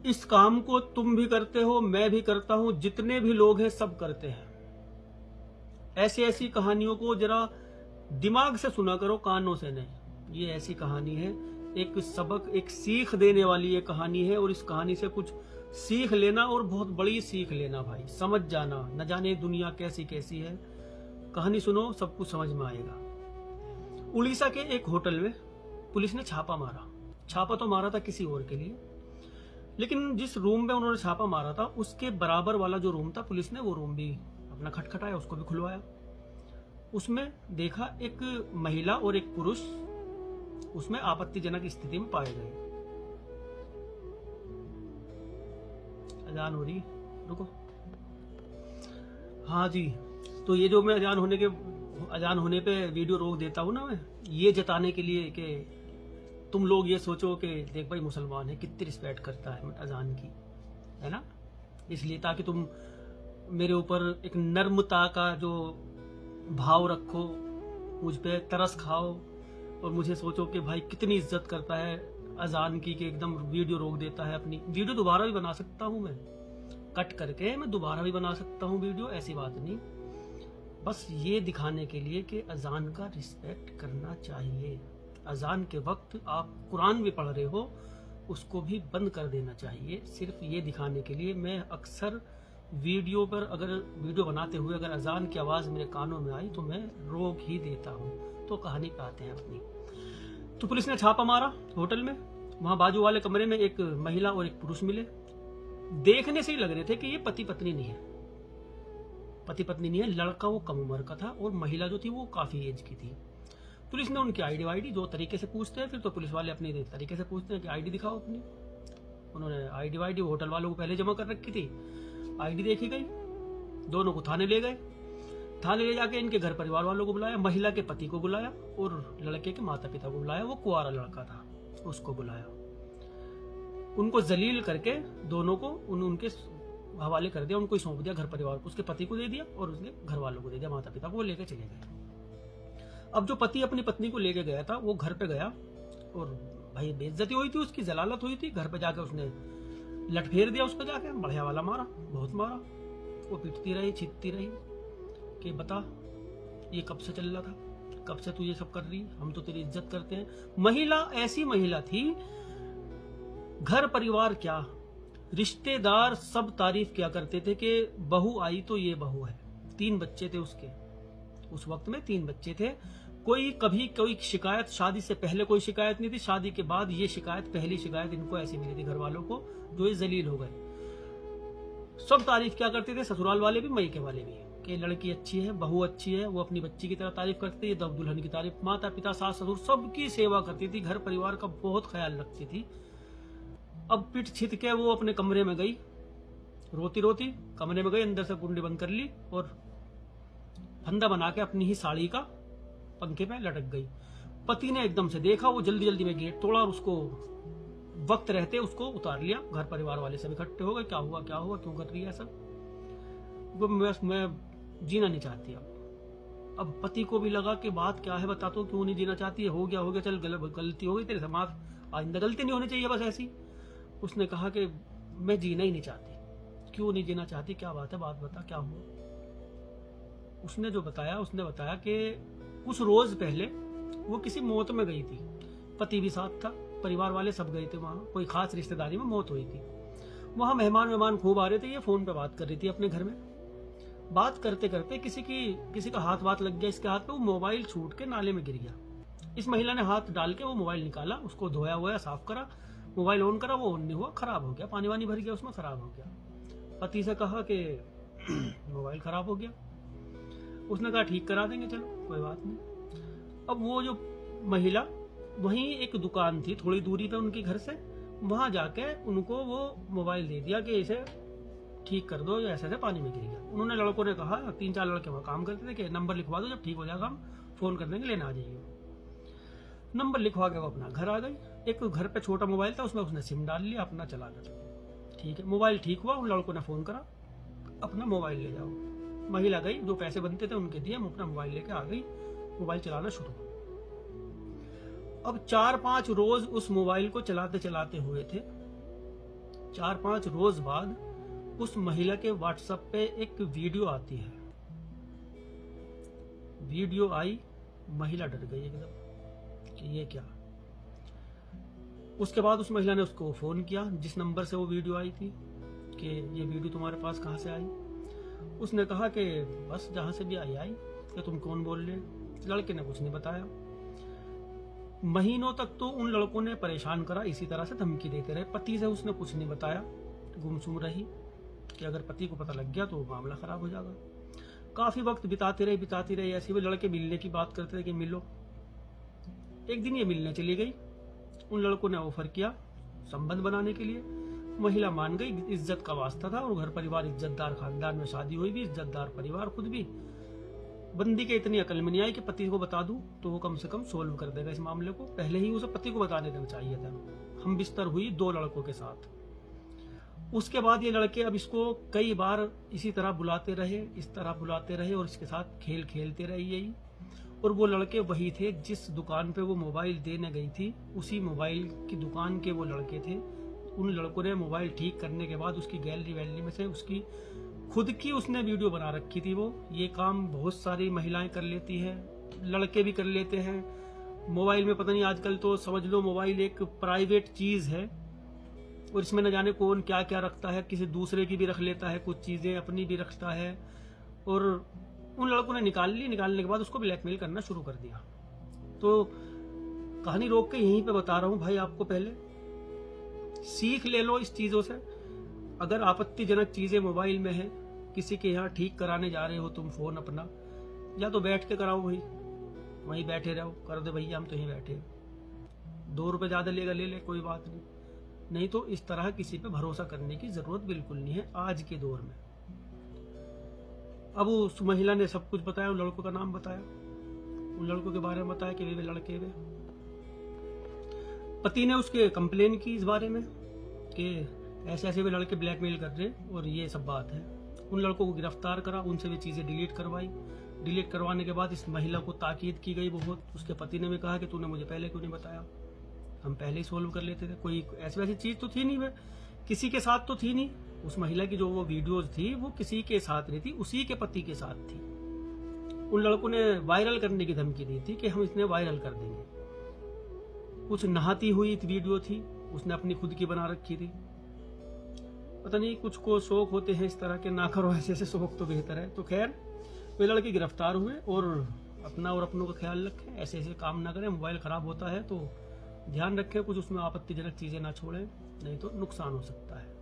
इस काम को तुम भी करते हो, मैं भी करता हूं, जितने भी लोग हैं सब करते हैं। ऐसी ऐसी कहानियों को जरा दिमाग से सुना करो, कानों से नहीं। ये ऐसी कहानी है, एक सबक, एक सीख देने वाली ये कहानी है, और इस कहानी से कुछ सीख लेना, और बहुत बड़ी सीख लेना भाई, समझ जाना। न जाने दुनिया कैसी कैसी है। कहानी सुनो, सब कुछ समझ में आएगा। उड़ीसा के एक होटल में पुलिस ने छापा मारा। छापा तो मारा था किसी और के लिए, लेकिन जिस रूम में उन्होंने छापा मारा था उसके बराबर वाला जो रूम था, पुलिस ने वो रूम भी अपना खटखटाया, उसको भी खुलवाया। उसमें देखा एक महिला और एक पुरुष उसमें आपत्तिजनक स्थिति में पाए गए। अजान हो रही, रुको। हाँ जी, तो ये जो मैं अजान होने पे वीडियो रोक देता हूँ ना, मैं ये जताने के लिए कि तुम लोग ये सोचो कि देख भाई मुसलमान है, कितनी रिस्पेक्ट करता है अजान की, है ना। इसलिए ताकि तुम मेरे ऊपर एक नर्मता का जो भाव रखो, मुझ पे तरस खाओ, और मुझे सोचो कि भाई कितनी इज्जत करता है अजान की, कि एकदम वीडियो रोक देता है। अपनी वीडियो दोबारा भी बना सकता हूँ मैं, कट करके मैं दोबारा भी बना सकता हूँ वीडियो, ऐसी बात नहीं। बस ये दिखाने के लिए कि अजान का रिस्पेक्ट करना चाहिए। अजान के वक्त आप कुरान भी पढ़ रहे हो, उसको भी बंद कर देना चाहिए। सिर्फ ये दिखाने के लिए मैं अक्सर वीडियो पर, अगर वीडियो बनाते हुए अगर अजान की आवाज़ मेरे कानों में आई तो मैं रोक ही देता हूँ। तो कहानी पे आते हैं अपनी। तो पुलिस ने छापा मारा होटल में। वहां बाजू वाले कमरे में एक महिला और एक पुरुष मिले। देखने से ही लग रहे थे कि ये पति पत्नी नहीं है। पति पत्नी नहीं है। लड़का वो कम उम्र का था और महिला जो थी वो काफी एज की थी। पुलिस ने उनकी आईडी जो तरीके से पूछते हैं, फिर तो पुलिस वाले अपने तरीके से पूछते हैं कि आईडी दिखाओ अपनी। उन्होंने आईडी होटल वालों को पहले जमा कर रखी थी। आईडी देखी गई, दोनों को थाने ले गए। थाने ले जाके इनके घर परिवार वालों को बुलाया, महिला के पति को बुलाया और लड़के के माता पिता को बुलाया। वो कुंवारा लड़का था, उसको बुलाया। उनको जलील करके दोनों को उनके हवाले कर दिया, उनको सौंप दिया घर परिवार को। उसके पति को दे दिया और उसके घर वालों को दे दिया, माता पिता को। वो लेके चले गए। अब जो पति अपनी पत्नी को लेके गया था वो घर पे गया और भाई बेइज्जती हुई थी, उसकी जलालत हुई थी। घर पे जाके उसने लट फेर दिया उसको, जाके बढ़िया वाला मारा, बहुत मारा। वो पिटती रही, छींकती रही कि बता ये कब से चल रहा था, कब से तू ये सब कर रही, हम तो तेरी इज्जत करते हैं। महिला ऐसी महिला थी, घर परिवार क्या, रिश्तेदार सब तारीफ किया करते थे कि बहू आई तो ये बहू है। 3 बच्चे थे उसके, उस वक्त में 3 बच्चे थे। कभी कोई शिकायत, शादी से पहले कोई शिकायत नहीं थी, शादी के बाद ये शिकायत, पहली शिकायत इनको ऐसी मिली थी घर वालों को, जो ये जलील हो गए। सब तारीफ क्या करते थे, ससुराल वाले भी, मायके वाले भी, कि लड़की अच्छी है, बहू अच्छी है। वो अपनी बच्ची की तरह तारीफ करती थी, दब दुल्हन की तारीफ, माता पिता सास ससुर सबकी सेवा करती थी, घर परिवार का बहुत ख्याल रखती थी। अब पिट छित के वो अपने कमरे में गई, रोती रोती कमरे में गई, अंदर से कुंडी बंद कर ली और फंदा बना के अपनी ही साड़ी का पंखे पे लटक गई। पति ने एकदम से देखा, वो जल्दी जल्दी में गेट तोड़ा और उसको वक्त रहते उसको उतार लिया। घर परिवार वाले सब इकट्ठे हो गए, क्या हुआ क्या हुआ, क्यों कर रही है सब। वो मैं जीना नहीं चाहती अब पति को भी लगा कि बात क्या है, बता तो क्यों नहीं जीना चाहती है। हो गया चल, गलती हो गई तेरे से, माफ, आइंदा गलती नहीं होनी चाहिए, बस ऐसी। उसने कहा कि मैं जीना ही नहीं चाहती। क्यों नहीं जीना चाहती, क्या बात है, बात बता, क्या हुआ। उसने बताया कि कुछ रोज पहले वो किसी मौत में गई थी, पति भी साथ था, परिवार वाले सब गए थे वहां, कोई खास रिश्तेदारी में मौत हुई थी। वहां मेहमान खूब आ रहे थे। ये फोन पे बात कर रही थी अपने घर में। बात करते करते किसी का हाथ लग गया इसके हाथ पे, वो मोबाइल छूट के नाले में गिर गया। इस महिला ने हाथ डाल के वो मोबाइल निकाला, उसको धोया हुआ साफ करा, मोबाइल ऑन करा, वो ऑन नहीं हुआ, खराब हो गया, पानी वानी भर गया उसमें, खराब हो गया। पति से कहा कि मोबाइल खराब हो गया। उसने कहा ठीक करा देंगे, चलो कोई बात नहीं। अब वो जो महिला, वहीं एक दुकान थी थोड़ी दूरी पे उनके घर से, वहां जाके उनको वो मोबाइल दे दिया कि इसे ठीक कर दो, या ऐसे पानी में गिर गया। उन्होंने, लड़कों ने कहा, 3-4 लड़के वहां काम करते थे, कि नंबर लिखवा दो, जब ठीक हो जाएगा हम फोन कर देंगे, लेना आ जाइए। नंबर लिखवा के वो अपना घर आ गई। एक घर पे छोटा मोबाइल था, उसमें उसने सिम डाल लिया, अपना चला कर। ठीक है, मोबाइल ठीक हुआ, उन लड़कों ने फोन करा, अपना मोबाइल ले जाओ। महिला गई, जो पैसे बनते थे उनके दिए, अपना मोबाइल लेके आ गई, मोबाइल चलाना शुरू। अब 4-5 रोज उस मोबाइल को चलाते चलाते हुए थे। 4-5 रोज बाद उस महिला के व्हाट्सएप पे एक वीडियो आती है। वीडियो आई, महिला डर गई एकदम कि ये क्या। उसके बाद उस महिला ने उसको फोन किया जिस नंबर से वो वीडियो आई थी कि ये वीडियो तुम्हारे पास कहाँ से आई। उसने कहा कि बस जहां से भी आई कि तुम कौन बोल रहे। लड़के ने कुछ नहीं बताया। महीनों तक तो उन लड़कों ने परेशान करा, इसी तरह से धमकी देते रहे। पति से उसने कुछ नहीं बताया, गुमसुम रही कि अगर पति को पता लग गया तो मामला खराब हो जाएगा। काफी वक्त बिताते रहे। ऐसे भी लड़के मिलने की बात करते थे कि मिलो। एक दिन ये मिलने चली गई। उन लड़कों ने ऑफर किया संबंध बनाने के लिए। महिला मान गई, इज्जत का वास्ता था और घर परिवार इज्जतदार खानदान में शादी हुई भी, इज्जतदार परिवार खुद भी। बंदी के इतनी अकल में नहीं आई कि पति को बता दूं तो वो कम से कम सोल्व कर देगा इस मामले को। पहले ही उसे पति को बता देना चाहिए था। हम बिस्तर हुई 2 लड़कों के साथ। उसके बाद ये लड़के अब इसको कई बार इसी तरह बुलाते रहे और इसके साथ खेल खेलते रहे यही। और वो लड़के वही थे जिस दुकान पे वो मोबाइल देने गई थी, उसी मोबाइल की दुकान के वो लड़के थे। उन लड़कों ने मोबाइल ठीक करने के बाद उसकी गैलरी वैलरी में से उसकी खुद की उसने वीडियो बना रखी थी। वो ये काम बहुत सारी महिलाएं कर लेती हैं, लड़के भी कर लेते हैं। मोबाइल में पता नहीं, आजकल तो समझ लो मोबाइल एक प्राइवेट चीज है और इसमें न जाने कौन क्या क्या रखता है, किसी दूसरे की भी रख लेता है, कुछ चीजें अपनी भी रखता है। और उन लड़कों ने निकालने के बाद उसको ब्लैकमेल करना शुरू कर दिया। तो कहानी रोक के यहीं पे बता रहा हूं भाई, आपको पहले सीख ले लो इस चीजों से। अगर आपत्तिजनक चीजें मोबाइल में है, किसी के यहाँ ठीक कराने जा रहे हो तुम फोन अपना, या तो बैठ के कराओ, वहीं बैठे रहो, कर दे भैया हम तो यहीं बैठे। 2 रुपए ज्यादा लेगा ले ले, कोई बात नहीं तो इस तरह किसी पे भरोसा करने की जरूरत बिल्कुल नहीं है आज के दौर में। अब उस महिला ने सब कुछ बताया, उन लड़कों का नाम बताया, उन लड़कों के बारे में बताया कि वे लड़के वे। पति ने उसके कंप्लेन की इस बारे में कि ऐसे ऐसे वे लड़के ब्लैकमेल कर रहे और ये सब बात है। उन लड़कों को गिरफ्तार करा, उनसे भी चीजें डिलीट करवाई। डिलीट करवाने के बाद इस महिला को ताकीद की गई बहुत। उसके पति ने भी कहा कि तूने मुझे पहले क्यों नहीं बताया, हम पहले ही सोल्व कर लेते थे। कोई ऐसी वैसी चीज तो थी नहीं, वे किसी के साथ तो थी नहीं। उस महिला की जो वो वीडियोज थी वो किसी के साथ नहीं थी, उसी के पति के साथ थी। उन लड़कों ने वायरल करने की धमकी दी थी कि हम इसने वायरल कर देंगे। कुछ नहाती हुई वीडियो थी, उसने अपनी खुद की बना रखी थी। पता नहीं, कुछ को शौक होते हैं इस तरह के, ना करो ऐसे ऐसे शौक तो बेहतर है। तो खैर वे लड़के गिरफ्तार हुए और अपना और अपनों का ख्याल रखें, ऐसे ऐसे काम ना करें। मोबाइल खराब होता है तो ध्यान रखें, कुछ उसमें आपत्तिजनक चीजें ना छोड़ें, नहीं तो नुकसान हो सकता है।